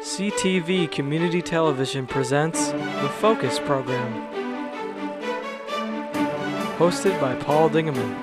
CTV Community Television presents The Focus Program, hosted by Paul Dingeman.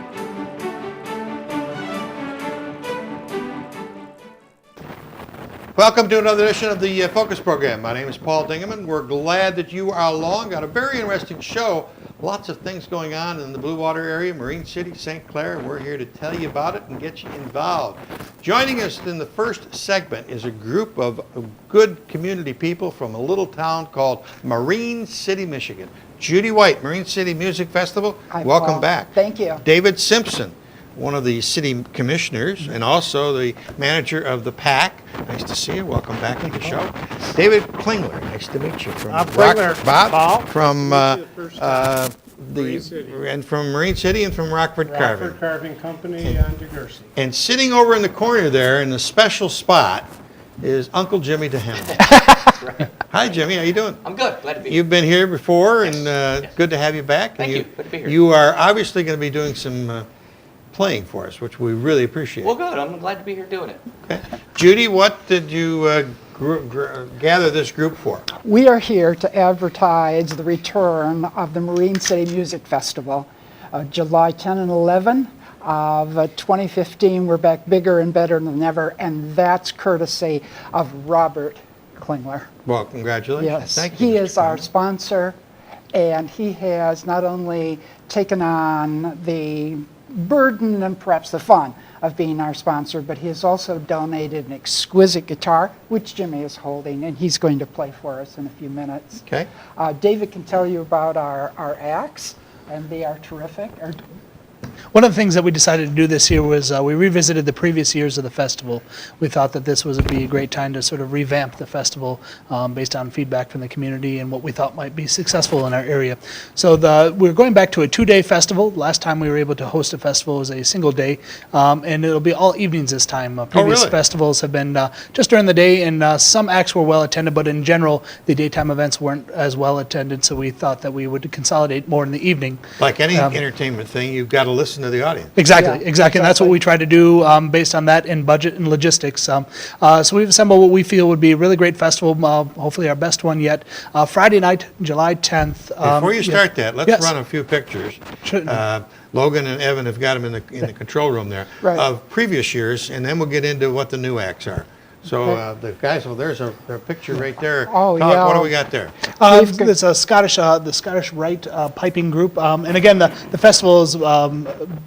Welcome to another edition of the Focus Program. My name is Paul Dingeman. We're glad that you are along. Got a very interesting show. Lots of things going on in the Blue Water area, Marine City, St. Clair. We're here to tell you about it and get you involved. Joining us in the first segment is a group of good community people from a little town called Marine City, Michigan. Judy White, Marine City Music Festival. Hi, welcome Paul. back. Thank you. David Simpson, one of the city commissioners and also the manager of the PAC. Nice to see you. Welcome back to the show. David Klingler, nice to meet you. From Bob, Paul. From from Marine City and from Rockford Carving. Rockford Carving Company on Gibson. And sitting over in the corner there in the special spot is Uncle Jimmy DeHemmel. Right. Hi, Jimmy. How you doing? I'm good. Glad to be here. You've been here before, and Yes. good to have you back. Thank you. Good to be here. You are obviously going to be doing some playing for us, which we really appreciate. Well, good. I'm glad to be here doing it. Okay. Judy, what did you gather this group for? We are here to advertise the return of the Marine City Music Festival, July 10 and 11 of 2015. We're back bigger and better than ever, and that's courtesy of Robert Klingler. Well, congratulations. Yes, Thank you. he Mr. is our Klingler. sponsor, and he has not only taken on the burden and perhaps the fun of being our sponsor, but he has also donated an exquisite guitar, which Jimmy is holding, and he's going to play for us in a few minutes. Okay. David can tell you about our acts, and they are terrific. One of the things that we decided to do this year was we revisited the previous years of the festival. We thought that this would be a great time to sort of revamp the festival based on feedback from the community and what we thought might be successful in our area. So we're going back to a 2-day festival. Last time we were able to host a festival was a single day, and it'll be all evenings this time. Previous really? festivals have been just during the day, and some acts were well attended, but in general, the daytime events weren't as well attended, so we thought that we would consolidate more in the evening. Like any entertainment thing, you've got to listen to the audience. Exactly. And that's what we try to do based on that in budget and logistics. So we've assembled what we feel would be a really great festival, hopefully our best one yet. Friday night, July 10th. Before you start that, let's Yes. run a few pictures. Sure. Logan and Evan have got them in the control room there Right. of previous years, and then we'll get into what the new acts are. So the guys, well, there's a picture right there. Oh, Todd, yeah. what do we got there? It's a Scottish, the Scottish Rite piping group, and again, the festival has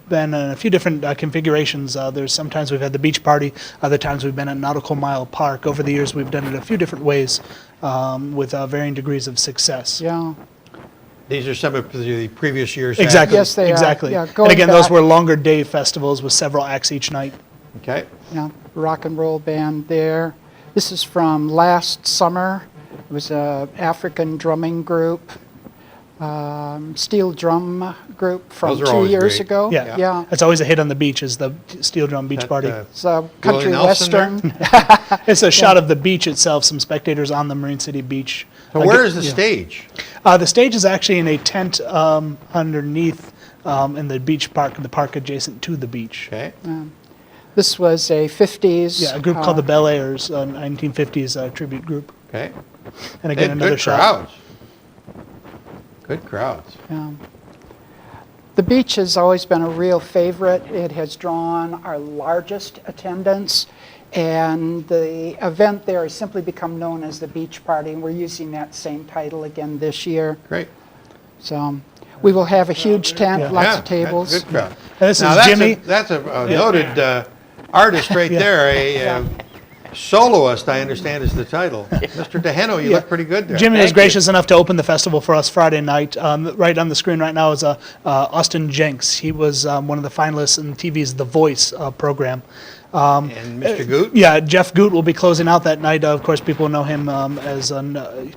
been in a few different configurations. There's sometimes we've had the beach party, other times we've been at Nautical Mile Park. Over the years, we've done it a few different ways with varying degrees of success. Yeah. These are some of the previous years. Exactly. Yes, they are. exactly. Yeah, and going again, those back- were longer day festivals with several acts each night. Okay. Yeah, rock and roll band there. This is from last summer. It was an African drumming group, steel drum group from Those are 2 always years great. ago. Yeah. Yeah. It's always a hit on the beach is the steel drum beach party. It's a country Willie Nelson there? western. It's a shot of the beach itself, some spectators on the Marine City beach. So where is the stage? The stage is actually in a tent underneath in the beach park, the park adjacent to the beach. Okay. This was a 50s. Yeah, a group called the Bel Airs, a 1950s tribute group. Okay. And again, And another good shot. crowds. Good crowds. The beach has always been a real favorite. It has drawn our largest attendance, and the event there has simply become known as the Beach Party, and we're using that same title again this year. Great. So we will have a huge tent, lots of tables. That's a good crowd. And this Now, is Jimmy. That's a noted artist right there. A soloist, I understand, is the title. Mr. DeHemmel, you look pretty good there. Jimmy was Thank gracious enough to open the festival for us Friday night. Right on the screen right now is Austin Jenks. He was one of the finalists in TV's The Voice program. And Mr. Goot? Yeah, Jeff Goot will be closing out that night. Of course, people know him as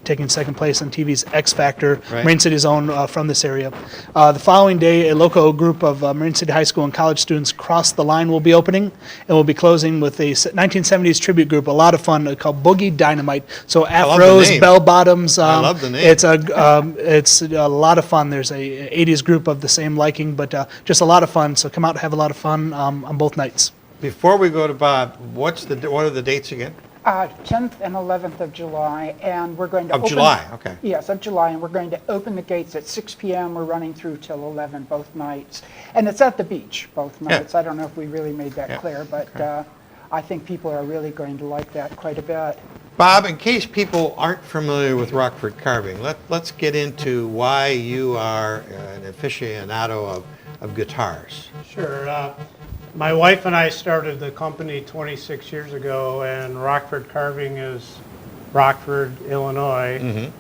taking second place on TV's X Factor, Right. Marine City's own from this area. The following day, a local group of Marine City High School and college students Cross the Line will be opening, and we'll be closing with a 1970s tribute group, a lot of fun, called Boogie Dynamite. So love the afros, name. bell bottoms. I love the name. It's a lot of fun. There's a 80s group of the same liking, but just a lot of fun. So come out and have a lot of fun on both nights. Before we go to Bob, what are the dates again? 10th and 11th of July, and we're going to Of open... July, okay. Yes, of July, and we're going to open the gates at 6 p.m. We're running through till 11 both nights. And it's at the beach both nights. I don't know if we really made that Yeah, clear, but I think people are really going to like that quite a bit. Bob, in case people aren't familiar with Rockford carving, let's get into why you are an aficionado of guitars. Sure. My wife and I started the company 26 years ago, and Rockford Carving is Rockford, Illinois.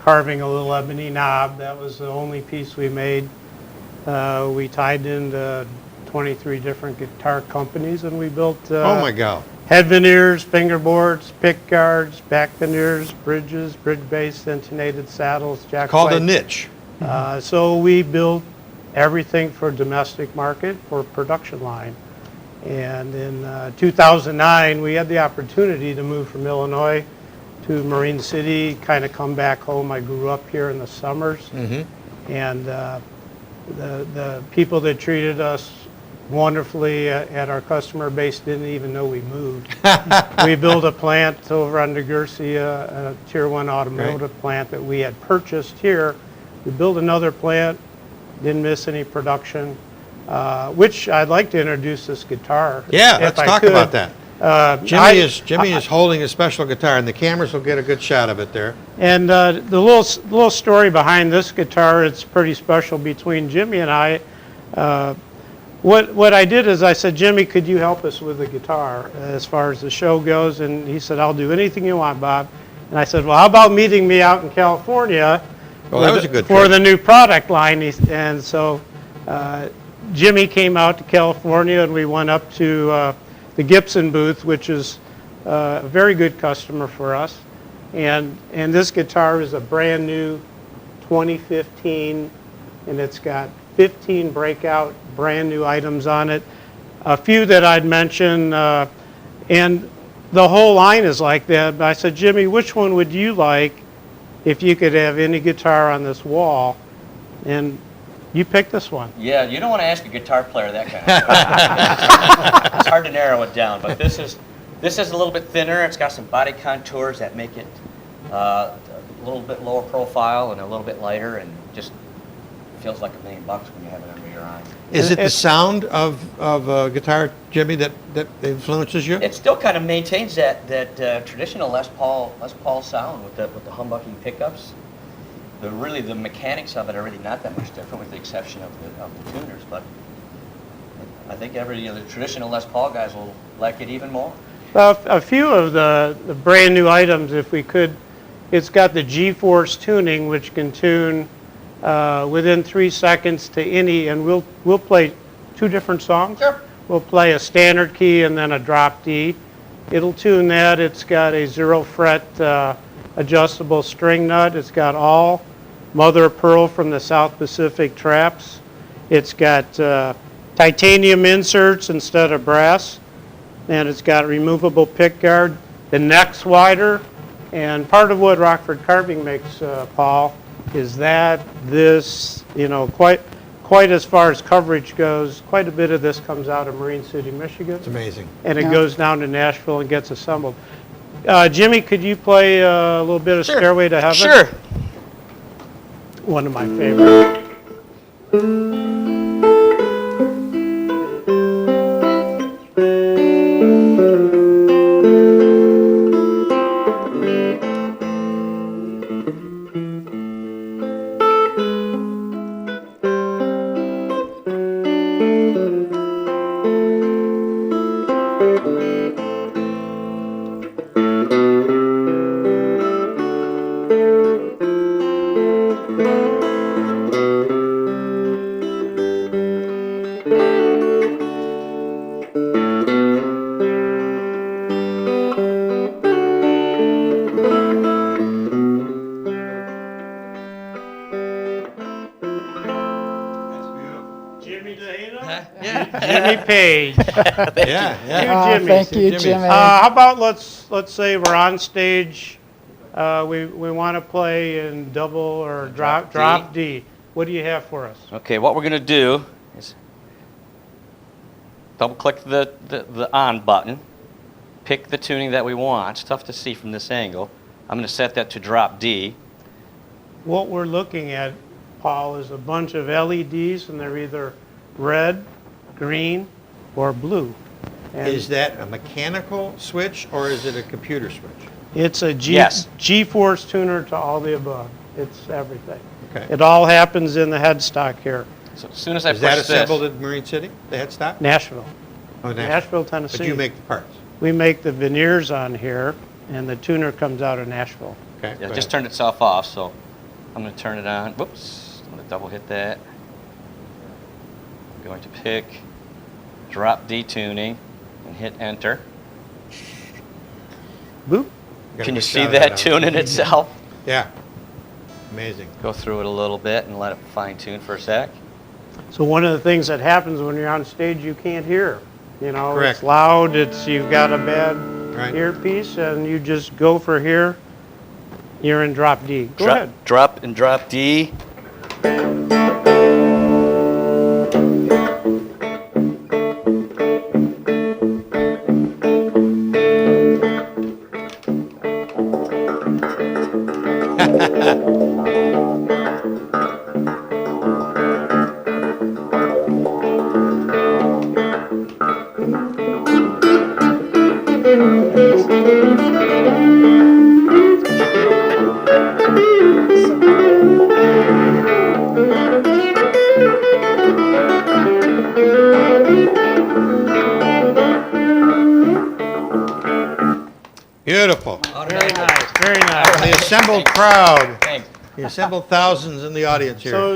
Carving a little ebony knob. That was the only piece we made. We tied into 23 different guitar companies, and we built Oh my God. head veneers, fingerboards, pick guards, back veneers, bridges, bridge base, intonated saddles, jack Called a plate. niche. So we built everything for domestic market, for production line. And in 2009, we had the opportunity to move from Illinois to Marine City, kind of come back home. I grew up here in the summers. And the people that treated us wonderfully at our customer base didn't even know we moved. We built a plant over on DeGursey, a Tier 1 automotive plant that we had purchased here. We built another plant, didn't miss any production, which I'd like to introduce this guitar. Yeah, if let's I talk could. about that. Jimmy is holding a special guitar, and the cameras will get a good shot of it there. And the little story behind this guitar, it's pretty special between Jimmy and I. What I did is I said, Jimmy, could you help us with the guitar as far as the show goes? And he said, I'll do anything you want, Bob. And I said, well, how about meeting me out in California Well, that was a good for trip. the new product line? And so Jimmy came out to California, and we went up to the Gibson booth, which is a very good customer for us. And this guitar is a brand new 2015, and it's got 15 breakout brand new items on it. A few that I'd mention, and the whole line is like that. But I said, Jimmy, which one would you like if you could have any guitar on this wall? And you picked this one. Yeah, you don't want to ask a guitar player that kind of stuff. It's hard to narrow it down, but this is a little bit thinner. It's got some body contours that make it a little bit lower profile and a little bit lighter, and just feels like $1 million when you have it under your eye. Is it the sound of guitar, Jimmy, that influences you? It still kind of maintains that traditional Les Paul sound with the humbucking pickups. The mechanics of it are really not that much different, with the exception of the tuners. But I think the traditional Les Paul guys will like it even more. Well, a few of the brand new items, if we could, it's got the G-Force tuning, which can tune within 3 seconds to any, and we'll play 2 different songs. Sure. We'll play a standard key and then a drop D. It'll tune that. It's got a 0 fret adjustable string nut. It's got all mother of pearl from the South Pacific traps. It's got titanium inserts instead of brass, and it's got removable pick guard. The neck's wider, and part of what Rockford Carving makes, Paul, is that this, quite as far as coverage goes, quite a bit of this comes out of Marine City, Michigan. It's amazing. And it goes down to Nashville and gets assembled. Jimmy, could you play a little bit of Stairway to Heaven? Sure. One of my favorites. Jimmy Page. Yeah. Two Jimmys. Thank you, Jimmys. Jimmy. How about let's say we're on stage. We want to play in double or drop D. What do you have for us? Okay, what we're going to do is double click the on button, pick the tuning that we want. It's tough to see from this angle. I'm going to set that to drop D. What we're looking at, Paul, is a bunch of LEDs, and they're either red, green, or blue. And Is that a mechanical switch or is it a computer switch? it's a Yes. G-force tuner to all the above. It's everything. Okay. It all happens in the headstock here, So as soon as I Is that push assembled this, at Marine City, the headstock? Nashville. Oh, Nashville, Tennessee. But you make the parts? We make the veneers on here, and the tuner comes out of Nashville. Okay. yeah, go it just ahead. turned itself off, so I'm going to turn it on. Whoops, I'm going to double hit that. I'm going to pick drop D tuning and hit enter. Boop. Got a Can you good see shot of that on tuning itself? Yeah. Amazing. Go through it a little bit and let it fine tune for a sec. So one of the things that happens when you're on stage, you can't hear. You know, Correct. it's loud, you've got a bad Right. earpiece, and you just go for here. You're in drop D. Go ahead. Drop and drop D. Beautiful. Very nice. Very nice. The assembled crowd, Thanks. the assembled thousands in the audience here. So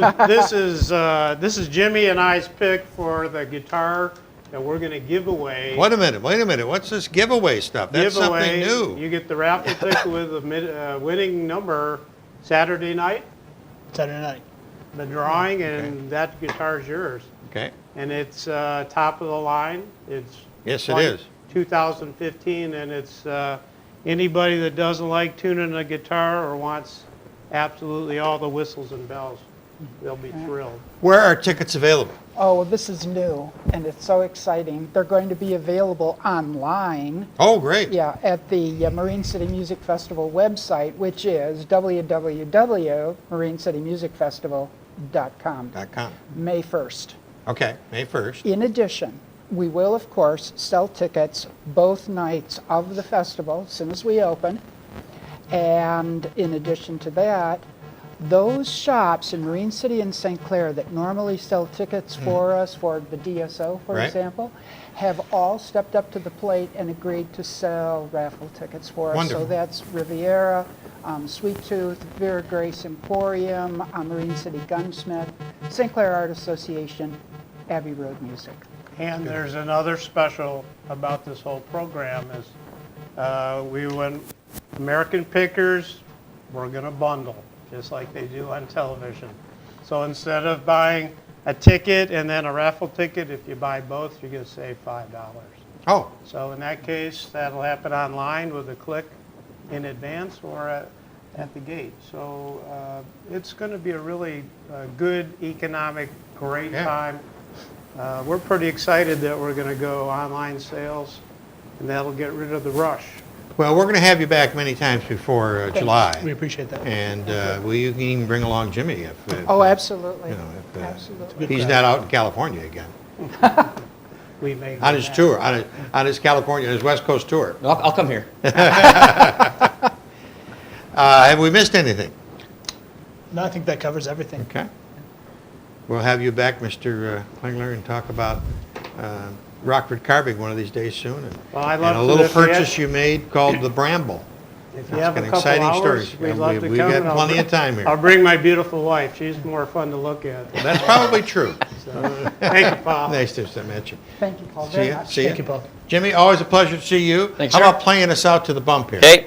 this is Jimmy and I's pick for the guitar that we're going to give away. Wait a minute. What's this giveaway stuff? That's something new. You get the raffle ticket with a winning number Saturday night, Saturday night. the drawing, and that guitar's yours. Okay. And it's top of the line. It's Yes, it like is. 2015, and it's anybody that doesn't like tuning a guitar or wants absolutely all the whistles and bells, they'll be thrilled. Where are tickets available? Oh, well, this is new, and it's so exciting. They're going to be available online, Oh, great. yeah, at the Marine City Music Festival website, which is www.marincitymusicfestival.com, .com. May 1st. Okay, May 1st. In addition, we will, of course, sell tickets both nights of the festival as soon as we open. And in addition to that, those shops in Marine City and St. Clair that normally sell tickets for us, for the DSO, for Right. example, have all stepped up to the plate and agreed to sell raffle tickets for us. Wonderful. So that's Riviera, Sweet Tooth, Vera Grace Emporium, Marine City Gunsmith, St. Clair Art Association, Abbey Road Music. And there's another special about this whole program is we went American Pickers, we're going to bundle, just like they do on television. So instead of buying a ticket and then a raffle ticket, if you buy both, you're going to save $5. Oh, So in that case, that'll happen online with a click in advance or at the gate. So it's going to be a really good, economic, great Yeah. time. We're pretty excited that we're going to go online sales, and that'll get rid of the rush. well, we're going to have you back many times before We July. appreciate that. And you can even bring along Jimmy if Oh, absolutely, you know, if, absolutely. he's not out in California again. We may On his tour, on his California, his West Coast tour. I'll come here. Have we missed anything? No, I think that covers everything. Okay. We'll have you back, Mr. Klingler, and talk about Rockford carving one of these days soon. And, Well, I'd and love a to little if you had- purchase you made called the Bramble. If you have a Got couple exciting hours, stories. we'd And love to we've come. got and I'll plenty br- of time here. I'll bring my beautiful wife. She's more fun to look at. That's probably true. Thank you, Paul. Nice to meet you. Thank you, Paul, See very ya. much. See ya. Thank you, Paul. Jimmy, always a pleasure to see you. Thanks, How sir. about playing us out to the bump here? Okay.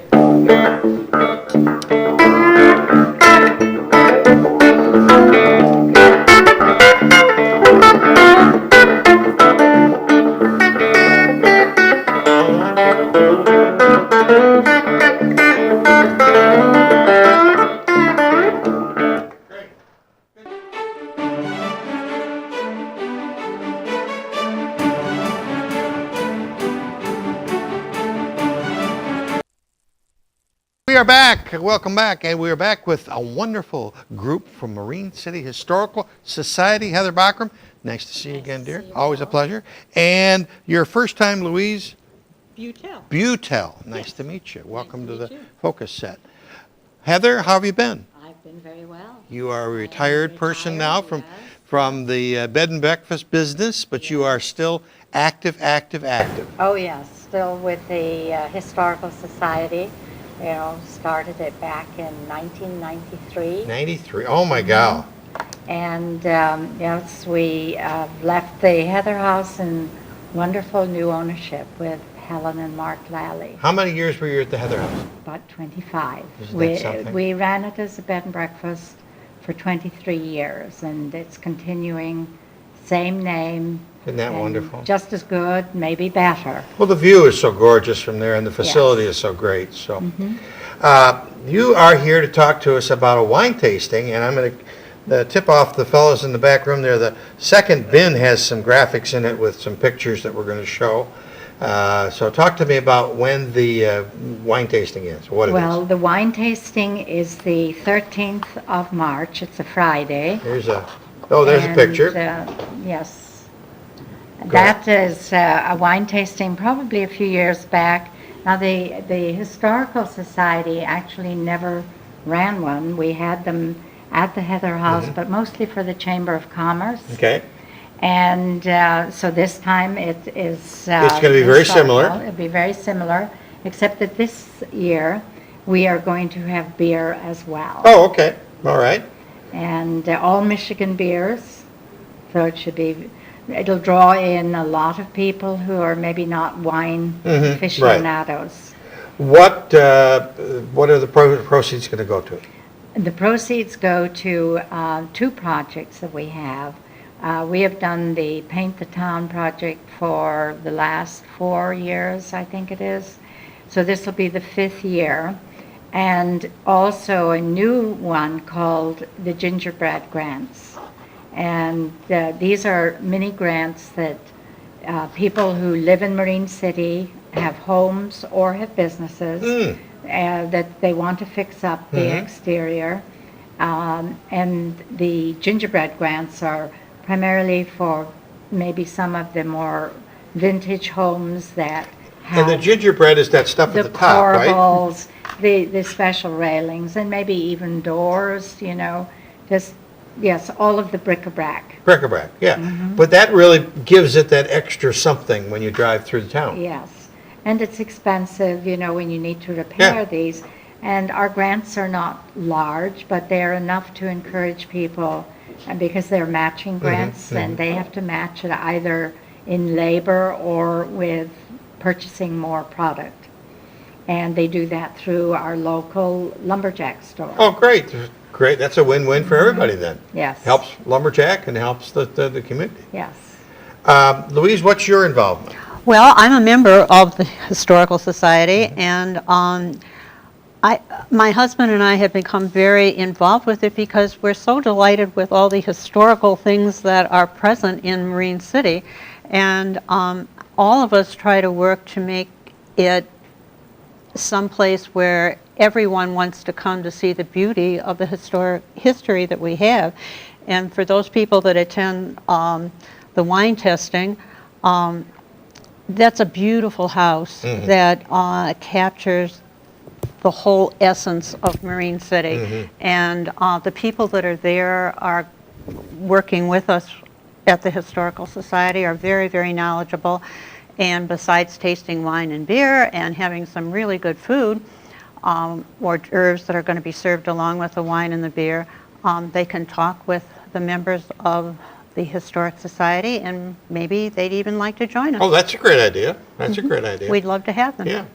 We are back. Welcome back. And we are back with a wonderful group from Marine City Historical Society. Heather Bachram, nice to see you again, dear. Always a pleasure. And your first time, Louise Butel. Nice to meet you. Welcome to the Focus set. Heather, how have you been? I've been very well. You are a retired person now from the bed and breakfast business, but you are still active. Oh yes, still with the Historical Society. You know, started it back in 1993. 93. Oh my God. And yes, we left the Heather House in wonderful new ownership with Helen and Mark Lally. How many years were you at the Heather House? About 25. Isn't that something? We ran it as a bed and breakfast for 23 years, and it's continuing, same name. Isn't that and wonderful? Just as good, maybe better. Well, the view is so gorgeous from there, and the facility is so great. So, you are here to talk to us about a wine tasting, and I'm going to tip off the fellows in the back room there. The second bin has some graphics in it with some pictures that we're going to show. So, talk to me about when the wine tasting is. What it is. Well, the wine tasting is the 13th of March. It's a Friday. There's a picture. Yes. That is a wine tasting probably a few years back. Now, the Historical Society actually never ran one. We had them at the Heather House, but mostly for the Chamber of Commerce. Okay. And so this time it is... It's going to be very similar. It'll be very similar, except that this year we are going to have beer as well. Oh, okay. All right. And all Michigan beers, so it'll draw in a lot of people who are maybe not wine aficionados. What are the proceeds going to go to? The proceeds go to two projects that we have. We have done the Paint the Town project for the last 4 years, I think it is. So this will be the 5th year. And also a new one called the Gingerbread Grants. And these are mini grants that people who live in Marine City, have homes or have businesses that they want to fix up the exterior. And the gingerbread grants are primarily for maybe some of the more vintage homes that have And the gingerbread is that stuff at the top, right? corbels, the special railings, and maybe even doors, you know, just, yes, all of the bric-a-brac. Bric-a-brac, yeah. But that really gives it that extra something when you drive through the town. Yes, and it's expensive, you know, when you need to repair these. And our grants are not large, but they're enough to encourage people, and because they're matching grants, and they have to match it either in labor or with purchasing more product. And they do that through our local lumberjack store. Oh, great. Great. That's a win-win for everybody then. Yes. Helps lumberjack and helps the community. Yes. Louise, what's your involvement? Well, I'm a member of the Historical Society, and my husband and I have become very involved with it because we're so delighted with all the historical things that are present in Marine City, and all of us try to work to make it someplace where everyone wants to come to see the beauty of the history that we have. And for those people that attend the wine testing, that's a beautiful house that captures the whole essence of Marine City. And the people that are there are working with us at the Historical Society are very, very knowledgeable. And besides tasting wine and beer and having some really good food, hors d'oeuvres that are going to be served along with the wine and the beer, they can talk with the members of the Historic Society, and maybe they'd even like to join us. Oh, that's a great idea. That's a great idea. We'd love to have them. Yeah.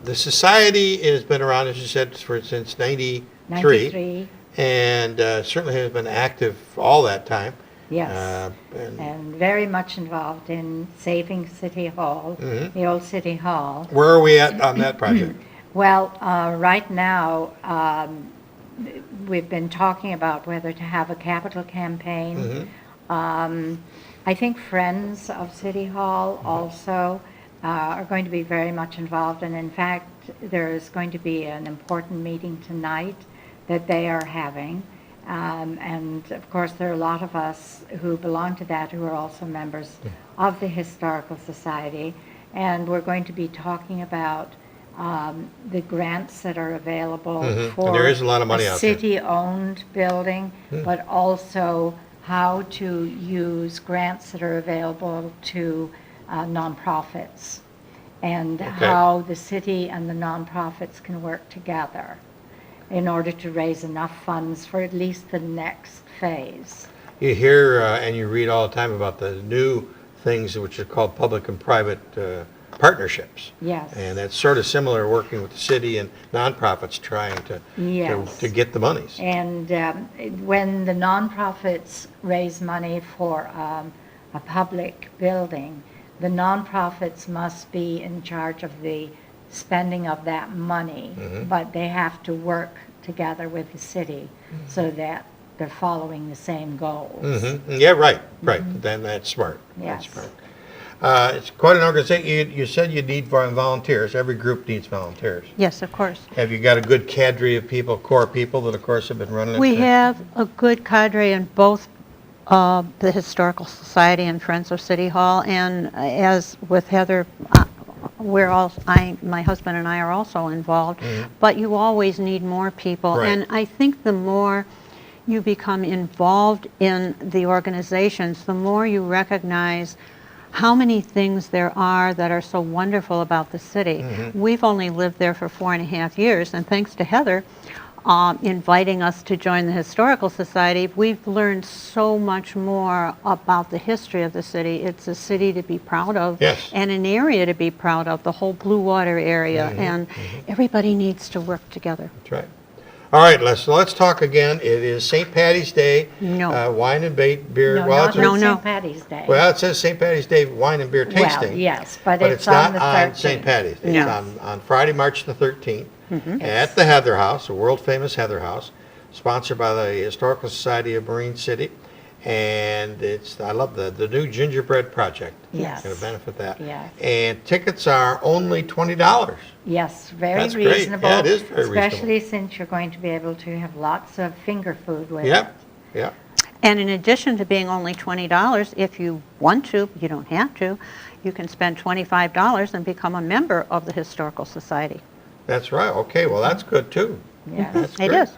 The society has been around, as you said, since 93. 93. And certainly has been active all that time. Yes. And very much involved in saving City Hall, the old City Hall. Where are we at on that project? Well, right now, we've been talking about whether to have a capital campaign. I think Friends of City Hall also, are going to be very much involved. And in fact, there is going to be an important meeting tonight that they are having. And of course, there are a lot of us who belong to that who are also members of the Historical Society. And we're going to be talking about the grants that are available for And there is a lot of money out there. city-owned building, but also how to use grants that are available to nonprofits, and how the city and the nonprofits can work together in order to raise enough funds for at least the next phase. You hear and you read all the time about the new things which are called public and private partnerships. Yes. And that's sort of similar, working with the city and nonprofits trying to get the monies. And when the nonprofits raise money for a public building, the nonprofits must be in charge of the spending of that money, but they have to work together with the city so that they're following the same goals. Yeah, right. Then that's smart. Yes. That's smart. It's quite an organization. You said you need volunteers. Every group needs volunteers. Yes, of course. Have you got a good cadre of people, core people that, of course, have been running it? We have a good cadre in both the Historical Society and Friends of City Hall, and as with Heather, my husband and I are also involved, but you always need more people. Right. And I think the more you become involved in the organizations, the more you recognize how many things there are that are so wonderful about the city. We've only lived there for 4.5 years, and thanks to Heather inviting us to join the Historical Society, we've learned so much more about the history of the city. It's a city to be proud of, and an area to be proud of, the whole Blue Water area, and everybody needs to work together. That's right. All right, let's talk again. It is St. Patty's Day. No. Wine and beer. No, Well, not it's on no. St. Patty's Day. Well, it says St. Patty's Day wine and beer tasting. Well, yes, but But it's not on the on 13th. St. Patty's Day. No. It's on Friday, March the 13th, at the Heather House, a world-famous Heather House, sponsored by the Historical Society of Marine City. And I love the new gingerbread project. Yes. Going to benefit that. Yes. And tickets are only $20. Yes, very That's great. reasonable. Yeah, it is very reasonable. Especially since you're going to be able to have lots of finger food with it. Yep. And in addition to being only $20, if you want to, you don't have to, you can spend $25 and become a member of the Historical Society. That's right. Okay, well, that's good too. Yes. That's It great. is.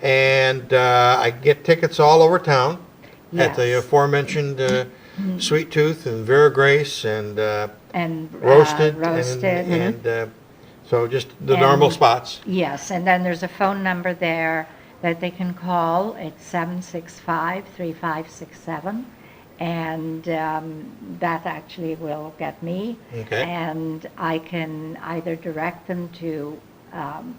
And I get tickets all over town at the Yes. aforementioned Sweet Tooth and Vera Grace and And Roasted. roasted. And so just the normal spots. Yes, and then there's a phone number there that they can call. It's 765-3567. And that actually will get me. Okay. And I can either direct them to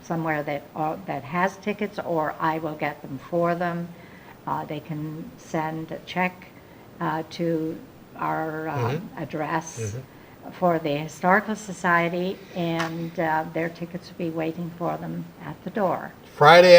somewhere that has tickets, or I will get them for them. They can send a check to our address for the Historical Society, and their tickets will be waiting for them at the door. Friday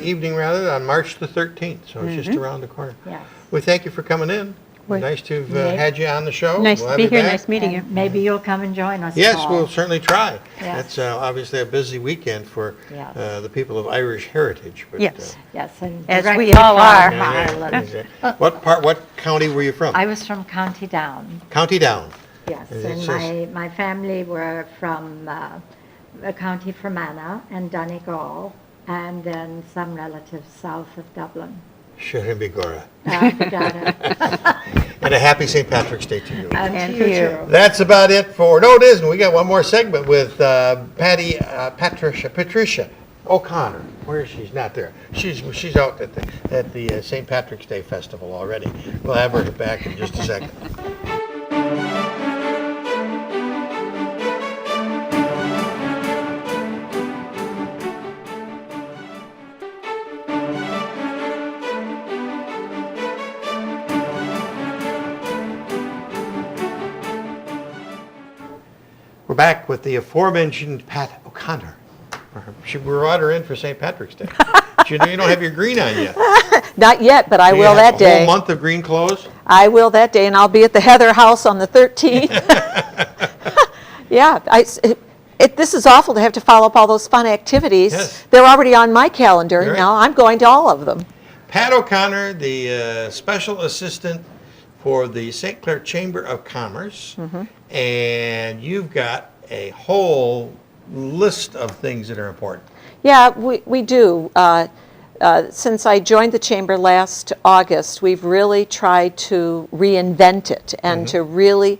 evening rather, on March the 13th. So it's just around the corner. Yes. We thank you for coming in. Nice to have had you on the show. Nice We'll to have be you here, back. nice meeting you. And maybe you'll come and join us, Yes, Paul. we'll certainly try. Yes. It's obviously a busy weekend for Yes. the people of Irish heritage. But, Yes. Yes, and As directly we all from are. Ireland. What county were you from? I was from County Down. County Down. Yes, And it and says- my family were from County Fermanagh and Donegal, and then some relatives south of Dublin. Shirin Dada. And a happy St. Patrick's Day to you. And to to you you. too. That's about it for, no it isn't, we got one more segment with Patricia O'Connor. Where is she? She's not there. She's out at the St. Patrick's Day Festival already. We'll have her back in just a second. We're back with the aforementioned Pat O'Connor. We brought her in for St. Patrick's Day. You don't have your green on yet. Not yet, but I Do you will have that a whole day. month of green clothes? I will that day, and I'll be at the Heather House on the 13th. Yeah, this is awful to have to follow up all those fun activities. Yes. They're already on my calendar. Right. Now I'm going to all of them. Pat O'Connor, the special assistant for the St. Clair Chamber of Commerce, and you've got a whole list of things that are important. Yeah, we do. Since I joined the chamber last August, we've really tried to reinvent it and to really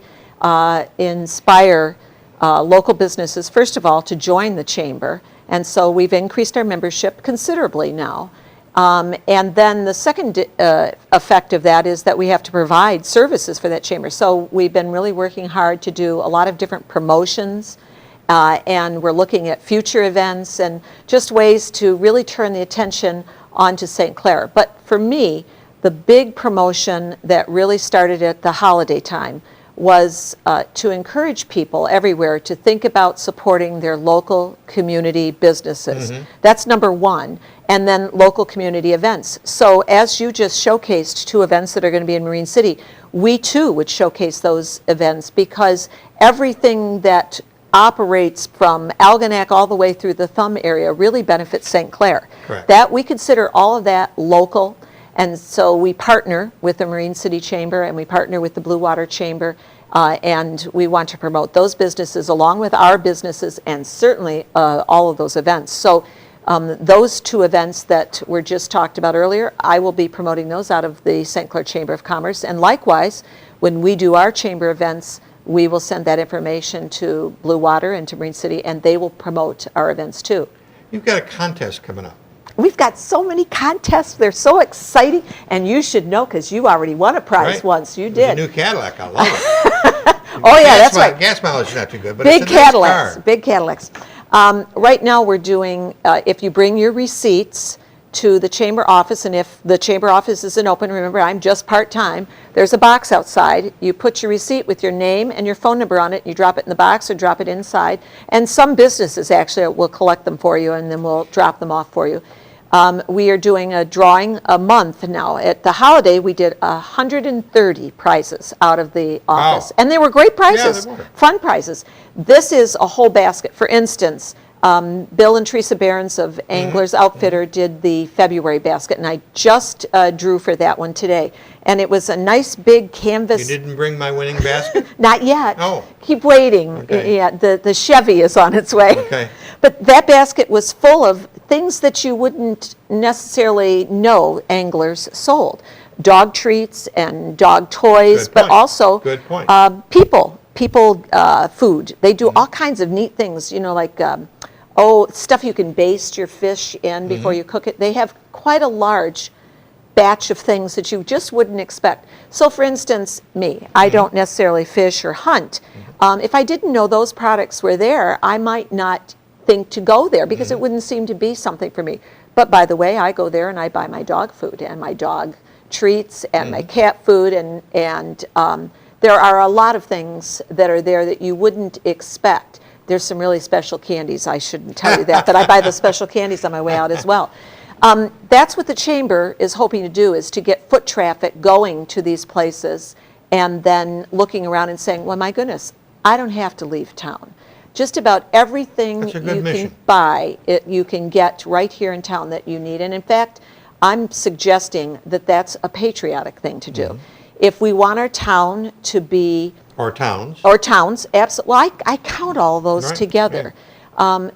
inspire local businesses, first of all, to join the chamber. And so we've increased our membership considerably now. And then the second effect of that is that we have to provide services for that chamber. So we've been really working hard to do a lot of different promotions, and we're looking at future events and just ways to really turn the attention onto St. Clair. But for me, the big promotion that really started at the holiday time was to encourage people everywhere to think about supporting their local community businesses. That's number one. And then local community events. So as you just showcased 2 events that are going to be in Marine City, we too would showcase those events, because everything that operates from Algonac all the way through the Thumb area really benefits St. Clair. Correct. That we consider all of that local. And so we partner with the Marine City Chamber, and we partner with the Blue Water Chamber, and we want to promote those businesses along with our businesses, and certainly all of those events. So those 2 events that were just talked about earlier, I will be promoting those out of the St. Clair Chamber of Commerce. And likewise, when we do our chamber events, we will send that information to Blue Water and to Marine City, and they will promote our events too. You've got a contest coming up. We've got so many contests. They're so exciting. And you should know, because you already won a prize Right. once. You It's did. a new Cadillac. I love it. Oh, yeah, that's right. Gas mileage is not too good, but Big it's a nice Cadillacs. car. Big Cadillacs. Right now, we're doing, if you bring your receipts to the chamber office, and if the chamber office isn't open, remember, I'm just part-time, there's a box outside. You put your receipt with your name and your phone number on it, you drop it in the box or drop it inside, and some businesses actually will collect them for you, and then we'll drop them off for you. We are doing a drawing a month now. At the holiday, we did 130 prizes out of the office. Wow. And they were great prizes, they were. fun prizes. This is a whole basket. For instance, Bill and Teresa Behrens of Anglers Outfitter did the February basket, and I just drew for that one today. And it was a nice big canvas. You didn't bring my winning basket? Not yet. Oh. Keep waiting. Okay. Yeah, the Chevy is on its way. Okay. But that basket was full of things that you wouldn't necessarily know anglers sold. Dog treats and dog toys, Good but point. also Good point. people food. They do all kinds of neat things, like stuff you can baste your fish in before you cook it. They have quite a large batch of things that you just wouldn't expect. So for instance, me, I don't necessarily fish or hunt. If I didn't know those products were there, I might not think to go there because it wouldn't seem to be something for me. But by the way, I go there and I buy my dog food and my dog treats and my cat food, and there are a lot of things that are there that you wouldn't expect. There's some really special candies. I shouldn't tell you that, but I buy the special candies on my way out as well. That's what the chamber is hoping to do, is to get foot traffic going to these places and then looking around and saying, well, my goodness, I don't have to leave town. Just about everything That's a you good mission. can buy, you can get right here in town that you need. And in fact, I'm suggesting that that's a patriotic thing to do. If we want our town to be, Or towns. or towns, absolutely, well, I count all those Right, together.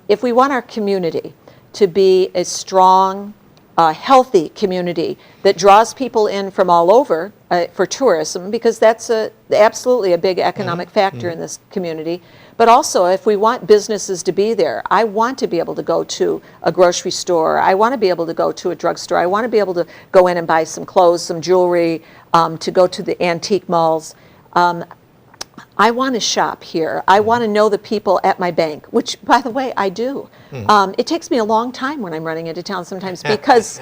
If we want our community to be a strong, healthy community that draws people in from all over for tourism, because that's absolutely a big economic factor in this community. But also, if we want businesses to be there, I want to be able to go to a grocery store. I want to be able to go to a drugstore. I want to be able to go in and buy some clothes, some jewelry, to go to the antique malls. I want to shop here. I want to know the people at my bank, which, by the way, I do. It takes me a long time when I'm running into town sometimes because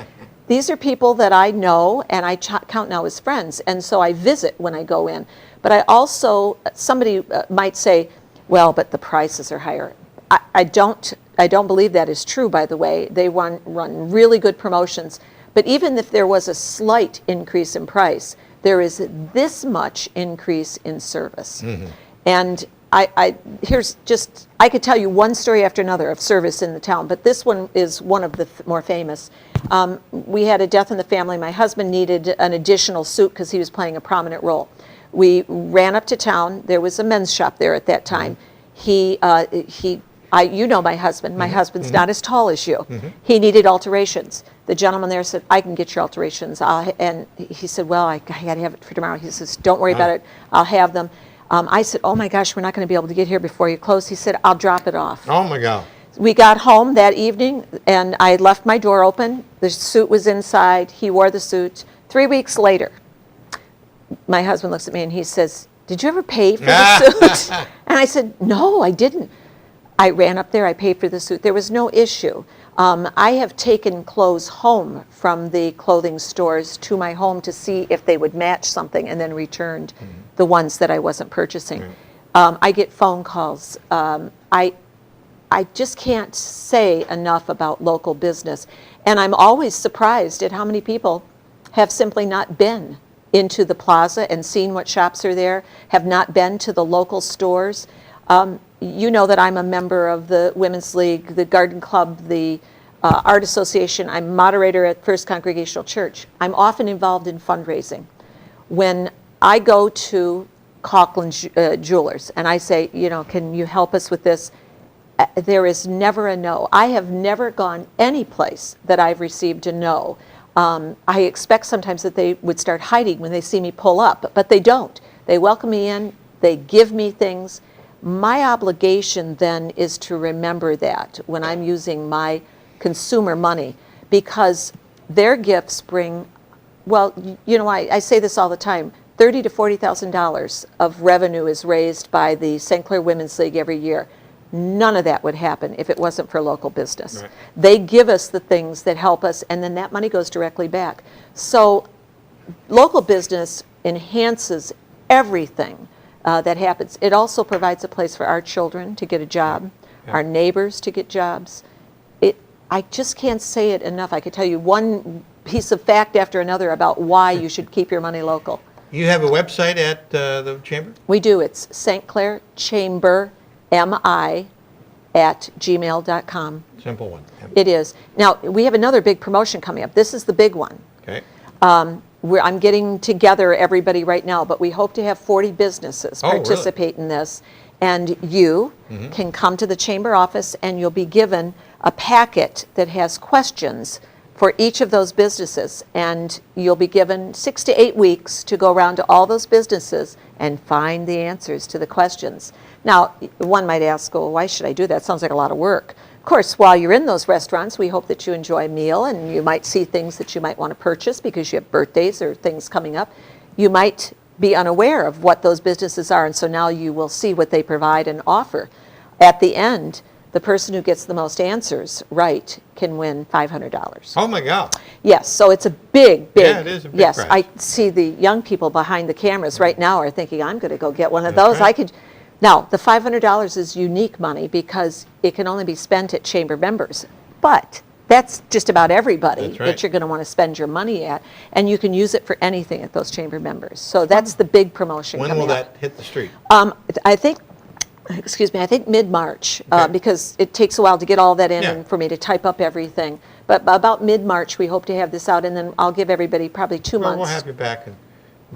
these are people that I know and I count now as friends, and so I visit when I go in. But I also, somebody might say, well, but the prices are higher. I don't believe that is true, by the way. They run really good promotions. But even if there was a slight increase in price, there is this much increase in service. And I could tell you one story after another of service in the town, but this one is one of the more famous. We had a death in the family. My husband needed an additional suit because he was playing a prominent role. We ran up to town. There was a men's shop there at that time. You know my husband. My husband's not as tall as you. He needed alterations. The gentleman there said, I can get your alterations. And he said, well, I got to have it for tomorrow. He says, don't worry about it. I'll have them. I said, oh my gosh, we're not going to be able to get here before you close. He said, I'll drop it off. Oh my God. We got home that evening, and I left my door open. The suit was inside. He wore the suit. 3 weeks later, my husband looks at me and he says, did you ever pay for the suit? And I said, no, I didn't. I ran up there. I paid for the suit. There was no issue. I have taken clothes home from the clothing stores to my home to see if they would match something, and then returned the ones that I wasn't purchasing. I get phone calls. I just can't say enough about local business. And I'm always surprised at how many people have simply not been into the plaza and seen what shops are there, have not been to the local stores. You know that I'm a member of the Women's League, the Garden Club, the Art Association. I'm moderator at First Congregational Church. I'm often involved in fundraising. When I go to Coughlin Jewelers and I say, can you help us with this? There is never a no. I have never gone any place that I've received a no. I expect sometimes that they would start hiding when they see me pull up, but they don't. They welcome me in. They give me things. My obligation then is to remember that when I'm using my consumer money, because their gifts bring, I say this all the time, $30,000 to $40,000 of revenue is raised by the St. Clair Women's League every year. None of that would happen if it wasn't for local business. Right. They give us the things that help us, and then that money goes directly back. So local business enhances everything that happens. It also provides a place for our children to get a job, our neighbors to get jobs. I just can't say it enough. I could tell you one piece of fact after another about why you should keep your money local. You have a website at the Chamber? We do. It's St. Clair Chamber, mi@gmail.com. Simple one. It is. Now, we have another big promotion coming up. This is the big one. Okay. I'm getting together everybody right now, but we hope to have 40 businesses participate in this. And you can come to the Chamber office and you'll be given a packet that has questions for each of those businesses. And you'll be given 6 to 8 weeks to go around to all those businesses and find the answers to the questions. Now, one might ask, why should I do that? Sounds like a lot of work. Of course, while you're in those restaurants, we hope that you enjoy a meal and you might see things that you might want to purchase because you have birthdays or things coming up. You might be unaware of what those businesses are, and so now you will see what they provide and offer. At the end, the person who gets the most answers right can win $500. Oh my God. Yes, so it's a big. Yeah, it is a big yes, prize. I see the young people behind the cameras right now are thinking, I'm going to go get one of those. Right. Now, the $500 is unique money because it can only be spent at Chamber members, but that's just about everybody that you're going to want to spend your money at, and you can use it for anything at those Chamber members. So that's the big promotion coming up. When will that hit the street? I think mid-March, because it takes a while to get all that in and for me to type up everything. But about mid-March, we hope to have this out, and then I'll give everybody probably 2 months. We'll have you back and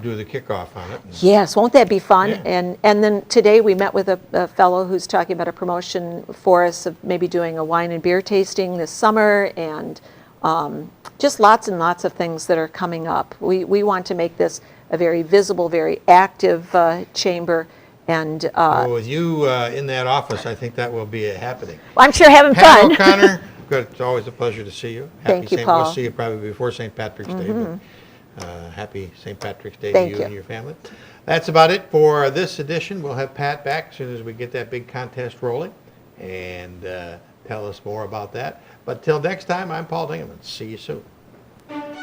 do the kickoff on it. Yes, won't that be fun? Yeah. And then today we met with a fellow who's talking about a promotion for us of maybe doing a wine and beer tasting this summer, and just lots and lots of things that are coming up. We want to make this a very visible, very active chamber. And with you in that office, I think that will be happening. Well, I'm sure having Pat fun. O'Connor, good. It's always a pleasure to see you. Thank you, Paul. We'll see you probably before St. Patrick's Day. But, happy St. Patrick's Day Thank to you and your family. That's about it for this edition. We'll have Pat back as soon as we get that big contest rolling and tell us more about that. But till next time, I'm Paul Dingeman. See you soon.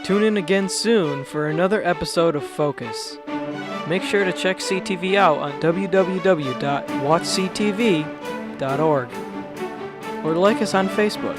Tune in again soon for another episode of Focus. Make sure to check CTV out on www.watchctv.org or like us on Facebook.